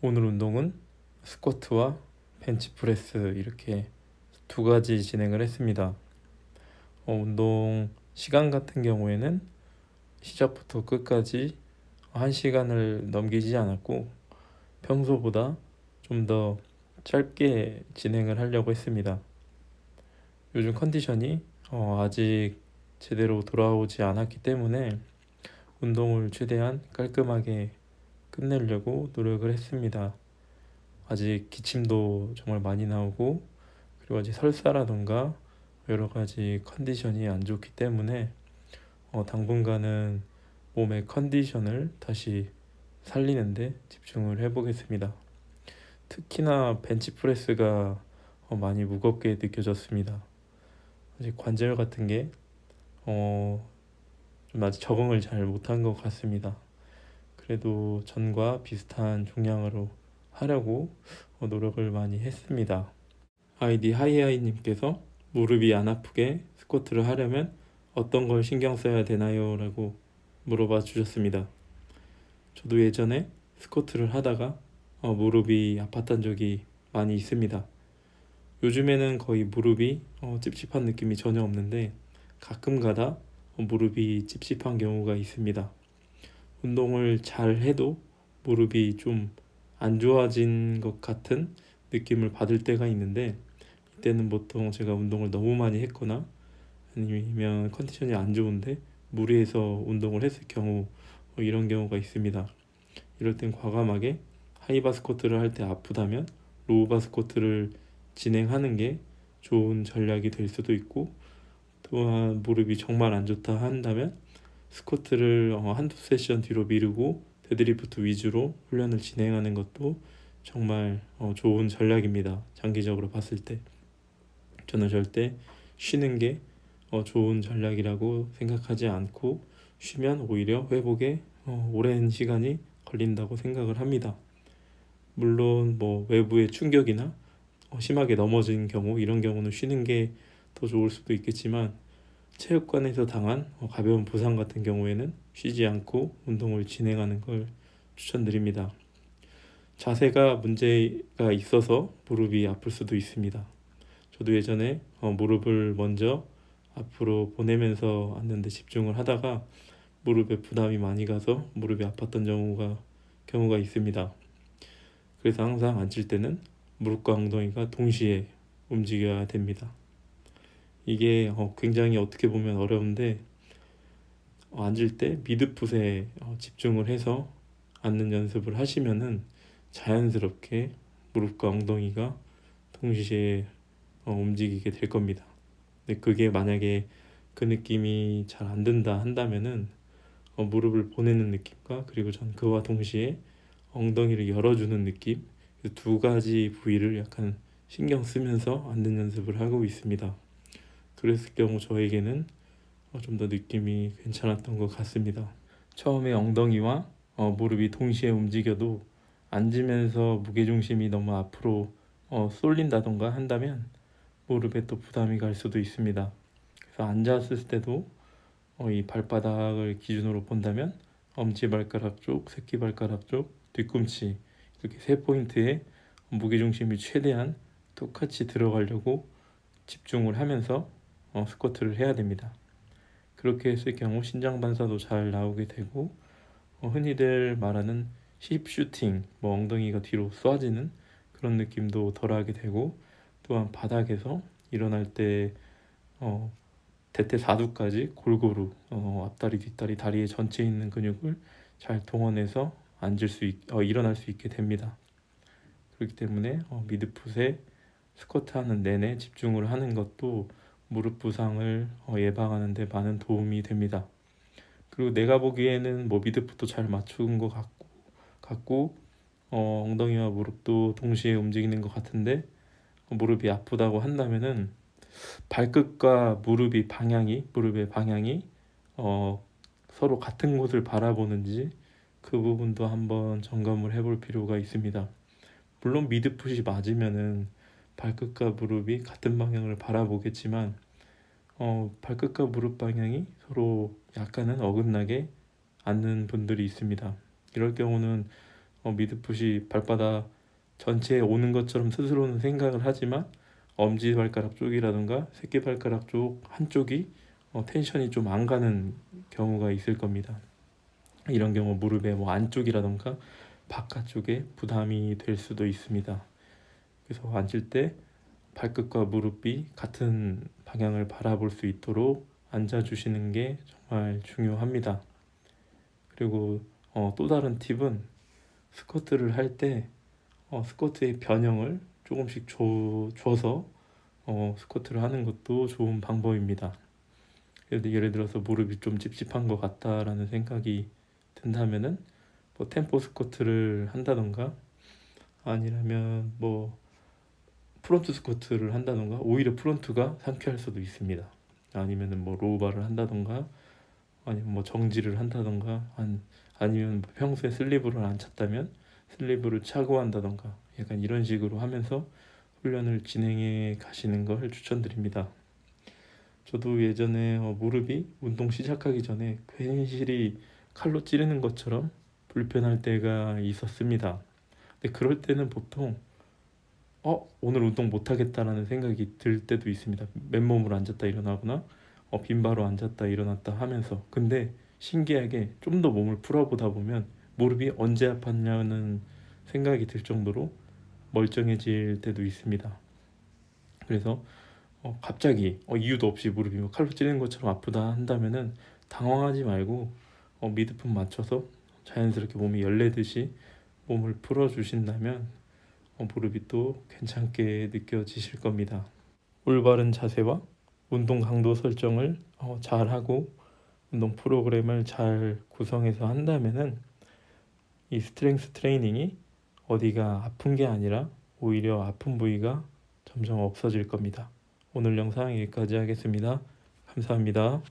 오늘 운동은 스쿼트와 벤치프레스 이렇게 두 가지 진행을 했습니다. 운동 시간 같은 경우에는 시작부터 끝까지 1시간을 넘기지 않았고 평소보다 좀 더 짧게 진행을 하려고 했습니다. 요즘 컨디션이 아직 제대로 돌아오지 않았기 때문에 운동을 최대한 깔끔하게 끝내려고 노력을 했습니다. 아직 기침도 정말 많이 나오고 그리고 아직 설사라던가 여러 가지 컨디션이 안 좋기 때문에 당분간은 몸의 컨디션을 다시 살리는데 집중을 해보겠습니다. 특히나 벤치프레스가 많이 무겁게 느껴졌습니다. 아직 관절 같은 게 좀 아직 적응을 잘 못한 것 같습니다. 그래도 전과 비슷한重量으로 하려고 노력을 많이 했습니다. 아이디 하이하이님께서 무릎이 안 아프게 스쿼트를 하려면 어떤 걸 신경 써야 되나요? 라고 물어봐 주셨습니다. 저도 예전에 스쿼트를 하다가 무릎이 아팠던 적이 많이 있습니다. 요즘에는 거의 무릎이 찝찝한 느낌이 전혀 없는데 가끔 가다 무릎이 찝찝한 경우가 있습니다. 운동을 잘 해도 무릎이 좀 안 좋아진 것 같은 느낌을 받을 때가 있는데 이때는 보통 제가 운동을 너무 많이 했거나 아니면 컨디션이 안 좋은데 무리해서 운동을 했을 경우 이런 경우가 있습니다. 이럴 땐 과감하게 하이바 스쿼트를 할 때 아프다면 로우바 스쿼트를 진행하는 게 좋은 전략이 될 수도 있고, 또한 무릎이 정말 안 좋다 한다면 스쿼트를 한두 세션 뒤로 미루고 데드리프트 위주로 훈련을 진행하는 것도 정말 좋은 전략입니다. 장기적으로 봤을 때 저는 절대 쉬는 게 좋은 전략이라고 생각하지 않고 쉬면 오히려 회복에 오랜 시간이 걸린다고 생각을 합니다. 물론 뭐 외부의 충격이나 심하게 넘어진 경우 이런 경우는 쉬는 게 더 좋을 수도 있겠지만 체육관에서 당한 가벼운 부상 같은 경우에는 쉬지 않고 운동을 진행하는 걸 추천드립니다. 자세가 문제가 있어서 무릎이 아플 수도 있습니다. 저도 예전에 무릎을 먼저 앞으로 보내면서 앉는데 집중을 하다가 무릎에 부담이 많이 가서 무릎이 아팠던 경우가 있습니다. 그래서 항상 앉을 때는 무릎과 엉덩이가 동시에 움직여야 됩니다. 이게 굉장히 어떻게 보면 어려운데 앉을 때 미드풋에 집중을 해서 앉는 연습을 하시면은 자연스럽게 무릎과 엉덩이가 동시에 움직이게 될 겁니다. 근데 그게 만약에 그 느낌이 잘 안 든다 한다면은 무릎을 보내는 느낌과 그리고 전 그와 동시에 엉덩이를 열어주는 느낌, 두 가지 부위를 약간 신경 쓰면서 앉는 연습을 하고 있습니다. 그랬을 경우 저에게는 좀 더 느낌이 괜찮았던 것 같습니다. 처음에 엉덩이와 무릎이 동시에 움직여도 앉으면서 무게중심이 너무 앞으로 쏠린다던가 한다면 무릎에 또 부담이 갈 수도 있습니다. 그래서 앉았을 때도 이 발바닥을 기준으로 본다면 엄지발가락 쪽, 새끼발가락 쪽, 뒤꿈치 이렇게 세 포인트에 무게중심이 최대한 똑같이 들어가려고 집중을 하면서 스쿼트를 해야 됩니다. 그렇게 했을 경우 신장 반사도 잘 나오게 되고 흔히들 말하는 힙 슈팅, 엉덩이가 뒤로 쏘아지는 그런 느낌도 덜하게 되고, 또한 바닥에서 일어날 때 대퇴사두까지 골고루 앞다리, 뒷다리, 다리의 전체에 있는 근육을 잘 동원해서 일어날 수 있게 됩니다. 그렇기 때문에 미드풋에 스쿼트 하는 내내 집중을 하는 것도 무릎 부상을 예방하는 데 많은 도움이 됩니다. 그리고 내가 보기에는 미드풋도 잘 맞춘 것 같고 엉덩이와 무릎도 동시에 움직이는 것 같은데 무릎이 아프다고 한다면은 발끝과 무릎의 방향이 서로 같은 곳을 바라보는지 그 부분도 한번 점검을 해볼 필요가 있습니다. 물론 미드풋이 맞으면은 발끝과 무릎이 같은 방향을 바라보겠지만 발끝과 무릎 방향이 서로 약간은 어긋나게 앉는 분들이 있습니다. 이럴 경우는 미드풋이 발바닥 전체에 오는 것처럼 스스로는 생각을 하지만 엄지발가락 쪽이라든가 새끼발가락 쪽 한쪽이 텐션이 좀 안 가는 경우가 있을 겁니다. 이런 경우 무릎의 뭐 안쪽이라든가 바깥쪽에 부담이 될 수도 있습니다. 그래서 앉을 때 발끝과 무릎이 같은 방향을 바라볼 수 있도록 앉아주시는 게 정말 중요합니다. 그리고 또 다른 팁은 스쿼트를 할 때 스쿼트의 변형을 조금씩 줘서 스쿼트를 하는 것도 좋은 방법입니다. 예를 들어서 무릎이 좀 찝찝한 것 같다라는 생각이 든다면은 뭐 템포 스쿼트를 한다던가 아니라면 뭐 프론트 스쿼트를 한다던가 오히려 프론트가 상쾌할 수도 있습니다. 아니면은 뭐 로우바를 한다던가 아니면 뭐 정지를 한다던가 아니면 뭐 평소에 슬리브를 안 찼다면 슬리브를 차고 한다던가 약간 이런 식으로 하면서 훈련을 진행해 가시는 걸 추천드립니다. 저도 예전에 무릎이 운동 시작하기 전에 괜시리 칼로 찌르는 것처럼 불편할 때가 있었습니다. 근데 그럴 때는 보통 오늘 운동 못하겠다라는 생각이 들 때도 있습니다. 맨몸으로 앉았다 일어나거나 빈바로 앉았다 일어났다 하면서. 근데 신기하게 좀 더 몸을 풀어보다 보면 무릎이 언제 아팠냐는 생각이 들 정도로 멀쩡해질 때도 있습니다. 그래서 갑자기 이유도 없이 무릎이 뭐 칼로 찌르는 것처럼 아프다 한다면은 당황하지 말고 미드풋 맞춰서 자연스럽게 몸이 열리듯이 몸을 풀어주신다면 무릎이 또 괜찮게 느껴지실 겁니다. 올바른 자세와 운동 강도 설정을 잘 하고 운동 프로그램을 잘 구성해서 한다면은 이 스트렝스 트레이닝이 어디가 아픈 게 아니라 오히려 아픈 부위가 점점 없어질 겁니다. 오늘 영상 여기까지 하겠습니다. 감사합니다.